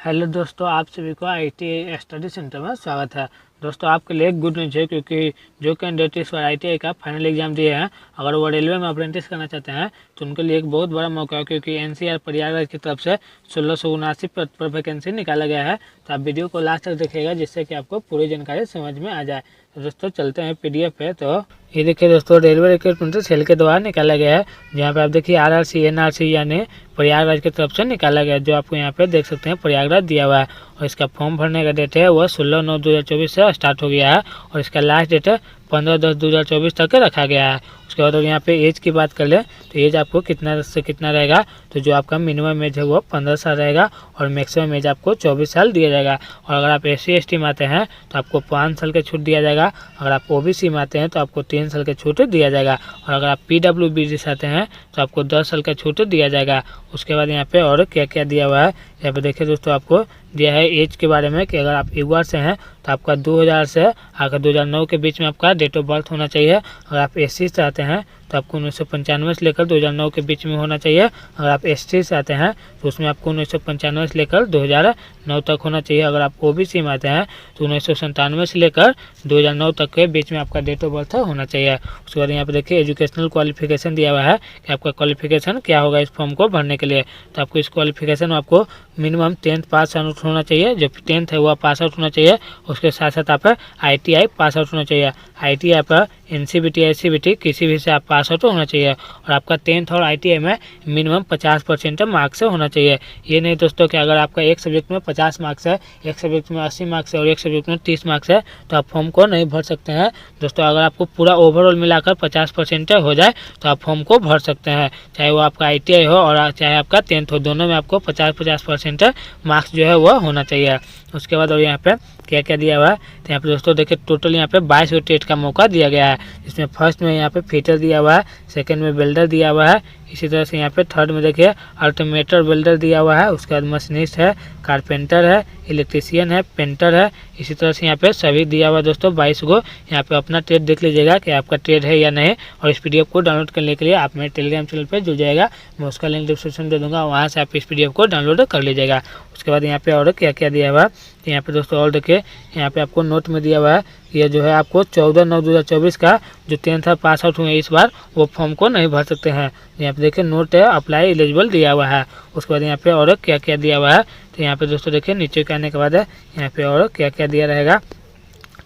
Hello दोस्तों, आप सभी को आईटीआई स्टडी सेंटर में स्वागत है। दोस्तों, आपके लिए एक गुड न्यूज़ है क्योंकि जो कैंडिडेट इस बार आईटीआई का फाइनल एग्जाम दिए हैं, अगर वो रेलवे में अप्रेंटिस करना चाहते हैं तो उनके लिए एक बहुत बड़ा मौका है क्योंकि एनसीआर प्रयागराज की तरफ से 1679 पद पर वैकेंसी निकाला गया है। तो आप वीडियो को लास्ट तक देखिएगा जिससे कि आपको पूरी जानकारी समझ में आ जाए। तो दोस्तों चलते हैं पीडीएफ पे। तो ये देखिए दोस्तों, रेलवे रिक्रूटमेंट सेल के द्वारा निकाला गया है, जहाँ पे आप देखिए आरआरसी एनआरसी यानी प्रयागराज की तरफ से निकाला गया है, जो आपको यहाँ पे देख सकते हैं प्रयागराज दिया हुआ है। और इसका फॉर्म भरने का डेट है वह 16/9/2024 से स्टार्ट हो गया है और इसका लास्ट डेट है 15/10/2024 तक रखा गया है। उसके बाद यहाँ पे एज की बात कर ले तो एज आपको कितना से कितना रहेगा, तो जो आपका मिनिमम एज है वो 15 साल रहेगा और मैक्सिमम एज आपको 24 साल दिया जाएगा। और अगर आप SC/ST में आते हैं तो आपको 5 साल का छूट दिया जाएगा। अगर आप OBC में आते हैं तो आपको 3 साल का छूट दिया जाएगा। और अगर आप PWBD से आते हैं तो आपको 10 साल का छूट दिया जाएगा। उसके बाद यहाँ पे और क्या क्या दिया हुआ है, यहाँ पे देखिए दोस्तों, आपको दिया है एज के बारे में कि अगर आप युवा से हैं तो आपका 2000 से आकर 2009 के बीच में आपका डेट ऑफ बर्थ होना चाहिए। अगर आप SC से आते हैं तो आपको 1995 से लेकर 2009 के बीच में होना चाहिए। अगर आप ST से आते हैं तो उसमें आपको 1995 से लेकर 2009 तक होना चाहिए। अगर आप OBC में आते हैं तो 1997 से लेकर 2009 तक के बीच में आपका डेट ऑफ बर्थ होना चाहिए। उसके बाद यहाँ पे देखिए एजुकेशनल क्वालिफिकेशन दिया हुआ है कि आपका क्वालिफिकेशन क्या होगा इस फॉर्म को भरने के लिए। तो आपको इस क्वालिफिकेशन में आपको मिनिमम 10th पास आउट होना चाहिए, जो 10th है वह पास आउट होना चाहिए। उसके साथ साथ आप ITI पास आउट होना चाहिए। ITI पर NCVT SCVT किसी भी से आप पास आउट होना चाहिए। और आपका 10th और ITI में मिनिमम 50% मार्क्स होना चाहिए। ये नहीं दोस्तों कि अगर आपका एक सब्जेक्ट में 50 मार्क्स है, एक सब्जेक्ट में 80 मार्क्स है और एक सब्जेक्ट में 30 मार्क्स है तो आप फॉर्म को नहीं भर सकते हैं। दोस्तों अगर आपको पूरा ओवरऑल मिलाकर 50% हो जाए तो आप फॉर्म को भर सकते हैं, चाहे वो आपका ITI हो और चाहे आपका 10th हो, दोनों में आपको 50% मार्क्स जो है वो होना चाहिए। उसके बाद और यहाँ पे क्या क्या दिया हुआ है, तो यहाँ पे दोस्तों देखिए टोटल यहाँ पे 22 टेट का मौका दिया गया है, जिसमें फर्स्ट में यहाँ पे फिटर दिया हुआ है, सेकंड में वेल्डर दिया हुआ है, इसी तरह से यहाँ पे थर्ड में देखिए अल्टरनेटर वेल्डर दिया हुआ है। उसके बाद मशीनिस्ट है, कारपेंटर है, इलेक्ट्रीशियन है, पेंटर है, इसी तरह से यहाँ पे सभी दिया हुआ है। दोस्तों 22 को यहाँ पे अपना ट्रेड देख लीजिएगा कि आपका ट्रेड है या नहीं। और इस PDF को डाउनलोड करने के लिए आप मेरे टेलीग्राम चैनल पर जुड़ जाएगा, मैं उसका लिंक डिस्क्रिप्शन दे दूँगा, वहाँ से आप इस PDF को डाउनलोड कर लीजिएगा। उसके बाद यहाँ पे और क्या क्या दिया हुआ है, तो यहाँ पे दोस्तों और देखिए यहाँ पे आपको नोट में दिया हुआ है, ये जो है आपको 14/9/2024 का जो 10th पास आउट हुए इस बार वो फॉर्म को नहीं भर सकते हैं। यहाँ पे देखिए नोट है अप्लाई एलिजिबल दिया हुआ है। उसके बाद यहाँ पे और क्या क्या दिया हुआ है, तो यहाँ पे दोस्तों देखिए नीचे के आने के बाद यहाँ पे और क्या क्या दिया रहेगा।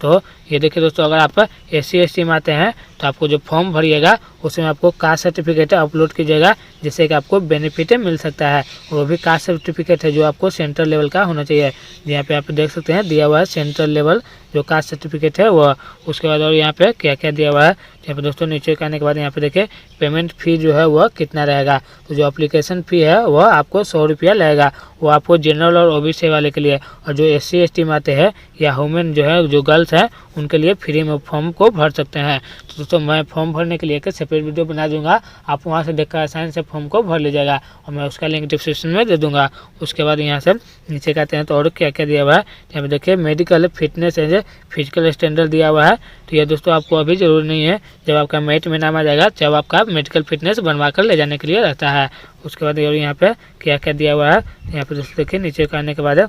तो ये देखिए दोस्तों, अगर आप SC/ST में आते हैं तो आपको जो फॉर्म भरिएगा उसमें आपको कास्ट सर्टिफिकेट अपलोड कीजिएगा, जिससे कि आपको बेनिफिट मिल सकता है। वो भी कास्ट सर्टिफिकेट है जो आपको सेंट्रल लेवल का होना चाहिए। यहाँ पे आप देख सकते हैं दिया हुआ है सेंट्रल लेवल जो कास्ट सर्टिफिकेट है वो। उसके बाद और यहाँ पे क्या क्या दिया हुआ है, यहाँ पे दोस्तों नीचे आने के बाद यहाँ पे देखिए पेमेंट फ़ी जो है वह कितना रहेगा। तो जो एप्लीकेशन फ़ी है वह आपको 100 रुपया लगेगा, वो आपको जनरल और OBC वाले के लिए। और जो SC/ST में आते हैं या वुमेन जो है जो गर्ल्स हैं उनके लिए फ्री में फॉर्म को भर सकते हैं। तो दोस्तों मैं फॉर्म भरने के लिए एक सेपरेट वीडियो बना दूंगा, आप वहां से देखकर आसानी से फॉर्म को भर लीजिएगा और मैं उसका लिंक डिस्क्रिप्शन में दे दूंगा। उसके बाद यहाँ से नीचे कहते हैं तो और क्या क्या दिया हुआ है, यहाँ पे देखिए medical fitness and physical standard दिया हुआ है। तो ये दोस्तों आपको अभी जरूरी नहीं है, जब आपका मेरिट में नाम आ जाएगा जब आपका मेडिकल फिटनेस बनवा कर ले जाने के लिए रहता है। उसके बाद यहाँ पे क्या क्या दिया हुआ है, यहाँ पे दोस्तों देखिए नीचे आने के बाद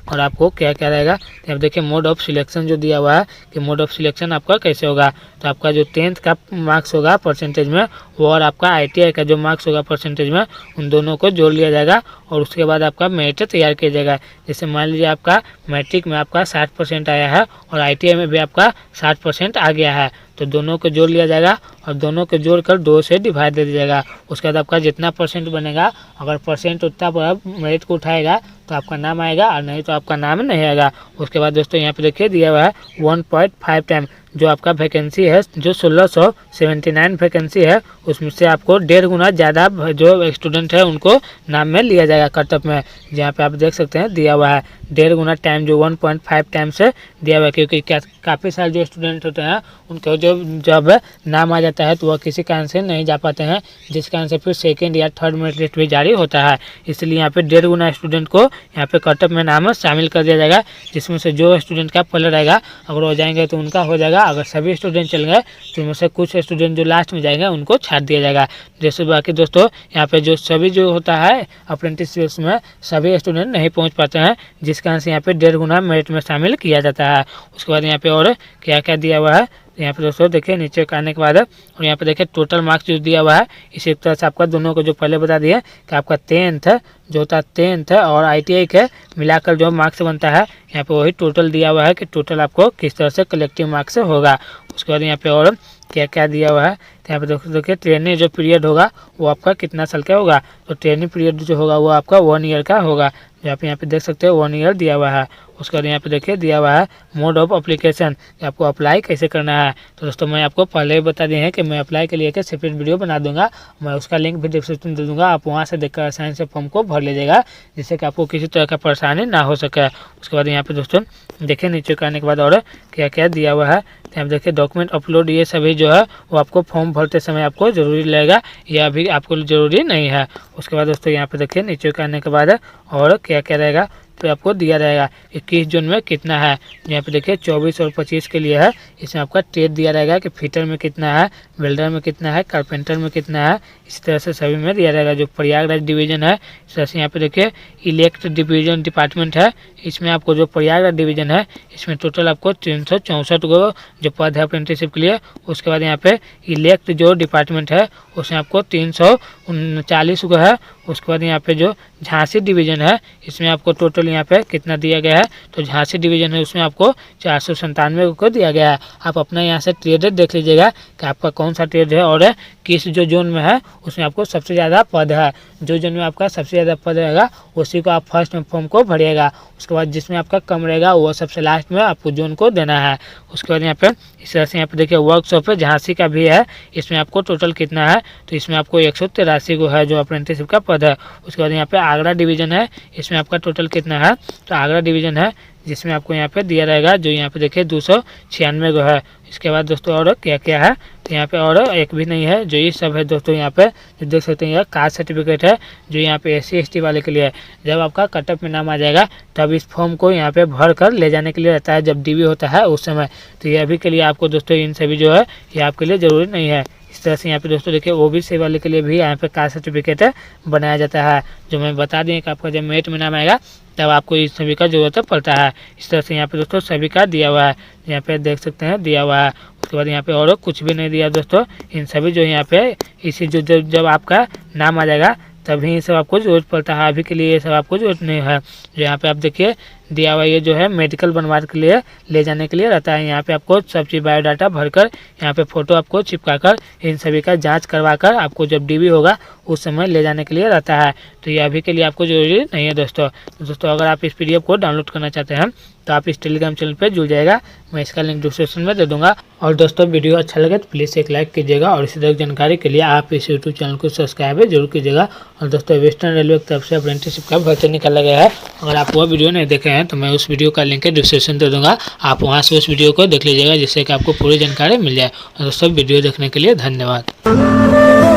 और आपको क्या क्या रहेगा, अब देखिए मोड ऑफ सिलेक्शन जो दिया हुआ है कि मोड ऑफ सिलेक्शन आपका कैसे होगा। तो आपका जो 10th का मार्क्स होगा परसेंटेज में वो और आपका ITI का जो मार्क्स होगा परसेंटेज में, उन दोनों को जोड़ लिया जाएगा और उसके बाद आपका मेरिट तैयार किया जाएगा। जैसे मान लीजिए आपका मैट्रिक में आपका 60% आया है और ITI में भी आपका 60% आ गया है, तो दोनों को जोड़ लिया जाएगा और दोनों को जोड़कर 2 से डिवाइड दे दीजिएगा। उसके बाद आपका जितना परसेंट बनेगा, अगर परसेंट उतना पर मेरिट को उठाएगा तो आपका नाम आएगा और नहीं तो आपका नाम नहीं आएगा। उसके बाद दोस्तों यहाँ पे देखिए दिया हुआ है 1.5 टाइम जो आपका वैकेंसी है, जो 1679 वैकेंसी है उसमें से आपको 1.5 गुना ज़्यादा जो स्टूडेंट है उनको नाम में लिया जाएगा कटअप में। जहाँ पे आप देख सकते हैं दिया हुआ है 1.5 गुना टाइम जो 1.5 टाइम से दिया हुआ है, क्योंकि काफ़ी सारे जो स्टूडेंट होते हैं उनको जो जब नाम आ जाता है तो वह किसी कारण से नहीं जा पाते हैं, जिस कारण से फिर सेकेंड या थर्ड मेरिट लिस्ट भी जारी होता है। इसलिए यहाँ पे 1.5 गुना स्टूडेंट को यहाँ पे कटअप में नाम शामिल कर दिया जाएगा, जिसमें से जो स्टूडेंट का पहले रहेगा अगर हो जाएंगे तो उनका हो जाएगा अगर सभी स्टूडेंट चल गए तो उनमें से कुछ स्टूडेंट जो लास्ट में जाएंगे उनको छाट दिया जाएगा। जैसे बाकी दोस्तों यहाँ पे जो सभी जो होता है अप्रेंटिस में सभी स्टूडेंट नहीं पहुँच पाते हैं, जिस कारण से यहाँ पे 1.5 गुना मेरिट में शामिल किया जाता है। उसके बाद यहाँ पे और क्या क्या दिया हुआ है यहाँ पे दोस्तों देखिए नीचे आने के बाद, और यहाँ पे देखिए टोटल मार्क्स जो दिया हुआ है इसी तरह से आपका दोनों को जो पहले बता दिए कि आपका 10th जो होता है 10th और ITI के मिलाकर जो मार्क्स बनता है यहाँ पे वही टोटल दिया हुआ है कि टोटल आपको किस तरह से कलेक्टिव मार्क्स होगा। उसके बाद यहाँ पे और क्या क्या दिया हुआ है तो यहाँ पे देखिए ट्रेनिंग जो पीरियड होगा वो आपका कितना साल का होगा, तो ट्रेनिंग पीरियड जो होगा वो आपका 1 ईयर का होगा, जो आप यहाँ पे देख सकते हो 1 ईयर दिया हुआ है। उसके बाद यहाँ पे देखिए दिया हुआ है मोड ऑफ अप्लीकेशन कि आपको अप्लाई कैसे करना है। तो दोस्तों मैं आपको पहले ही बता दिए हैं कि मैं अप्लाई के लिए एक सेपरेट वीडियो बना दूंगा, मैं उसका लिंक भी डिस्क्रिप्शन दे दूंगा, आप वहाँ से देखकर आसानी से फॉर्म को भर लीजिएगा जिससे कि आपको किसी तरह का परेशानी ना हो सके। उसके बाद यहाँ पे दोस्तों देखिए नीचे करने के बाद और क्या क्या दिया हुआ है तो यहाँ देखिए डॉक्यूमेंट अपलोड ये सभी जो है वो आपको फॉर्म भरते समय आपको ज़रूरी लगेगा, यह अभी आपको ज़रूरी नहीं है। उसके बाद दोस्तों यहाँ पे देखिए नीचे करने के बाद और क्या क्या रहेगा तो आपको दिया रहेगा 21 जून में कितना है। यहाँ पे देखिए 24 और 25 के लिए है, इसमें आपका ट्रेड दिया रहेगा कि फिटर में कितना है, वेल्डर में कितना है, कारपेंटर में कितना है, इसी तरह से सभी में दिया रहेगा। जो प्रयागराज डिवीज़न है इस तरह से यहाँ पे देखिए इलेक्ट डिवीज़न डिपार्टमेंट है, इसमें आपको जो प्रयागराज डिवीज़न है इसमें टोटल आपको 364 को जो पद है अप्रेंटिसशिप के लिए। उसके बाद यहाँ पे इलेक्ट जो डिपार्टमेंट है उसमें आपको 339 को है। उसके बाद यहाँ पे जो झांसी डिवीज़न है इसमें आपको टोटल यहाँ पे कितना दिया गया है, तो झांसी डिवीज़न है उसमें आपको 497 को दिया गया है। आप अपना यहाँ से ट्रेड देख लीजिएगा कि आपका कौन सा ट्रेड है और किस जो जोन में है उसमें आपको सबसे ज़्यादा पद है। जो जोन में आपका सबसे ज़्यादा पद रहेगा उसी को आप फर्स्ट में फॉर्म को भरिएगा। उसके बाद जिसमें आपका कम रहेगा वो सबसे लास्ट में आपको जोन को देना है। उसके बाद यहाँ पे इस तरह से यहाँ पे देखिए वर्कशॉप है झांसी का भी है, इसमें आपको टोटल कितना है तो इसमें आपको 183 को है जो अप्रेंटिसशिप का पद है। उसके बाद यहाँ पे आगरा डिवीज़न है, इसमें आपका टोटल कितना है तो आगरा डिवीज़न है जिसमें आपको यहाँ पे दिया रहेगा जो यहाँ पे देखिए 296 को है। इसके बाद दोस्तों और क्या क्या है तो यहाँ पे और एक भी नहीं है, जो ये सब है दोस्तों यहाँ पे जो देख सकते हैं, यह कास्ट सर्टिफिकेट है जो यहाँ पे SC ST वाले के लिए है। जब आपका कटअप में नाम आ जाएगा तब इस फॉर्म को यहाँ पे भर कर ले जाने के लिए रहता है जब DV होता है उस समय। तो ये अभी के लिए आपको दोस्तों इन सभी जो है ये आपके लिए ज़रूरी नहीं है। इस तरह से यहाँ पे दोस्तों देखिए OBC वाले के लिए भी यहाँ पे कास्ट सर्टिफिकेट बनाया जाता है, जो मैं बता दें कि आपका जब मेरिट में नाम आएगा तब आपको इस सभी का जरूरत पड़ता है। इस तरह से यहाँ पे दोस्तों सभी का दिया हुआ है, यहाँ पे देख सकते हैं दिया हुआ है। उसके बाद यहाँ पे और कुछ भी नहीं दिया दोस्तों, इन सभी जो यहाँ पे इसी जो जब आपका नाम आ जाएगा तभी ये सब आपको जरूरत पड़ता है, अभी के लिए ये सब आपको जरूरत नहीं है। जो यहाँ पे आप देखिए दिया हुआ ये जो है मेडिकल बनवाने के लिए ले जाने के लिए रहता है। यहाँ पे आपको सब चीज़ बायोडाटा भरकर यहाँ पे फ़ोटो आपको चिपका कर इन सभी का जांच करवा कर आपको जब DV होगा उस समय ले जाने के लिए रहता है। तो ये अभी के लिए आपको जरूरी नहीं है दोस्तों। तो दोस्तों अगर आप इस PDF को डाउनलोड करना चाहते हैं तो आप इस टेलीग्राम चैनल पर जुड़ जाएगा, मैं इसका लिंक डिस्क्रिप्शन में दे दूंगा। और दोस्तों वीडियो अच्छा लगे तो प्लीज़ एक लाइक कीजिएगा और इसी तरह जानकारी के लिए आप इस यूट्यूब चैनल को सब्सक्राइब जरूर कीजिएगा। और दोस्तों वेस्टर्न रेलवे की तरफ से अप्रेंटिसशिप का भर्ती निकाला गया है, अगर आप वो वीडियो नहीं देखे हैं तो मैं उस वीडियो का लिंक डिस्क्रिप्शन दे दूंगा, आप वहां से उस वीडियो को देख लीजिएगा जिससे कि आपको पूरी जानकारी मिल जाए। और दोस्तों वीडियो देखने के लिए धन्यवाद।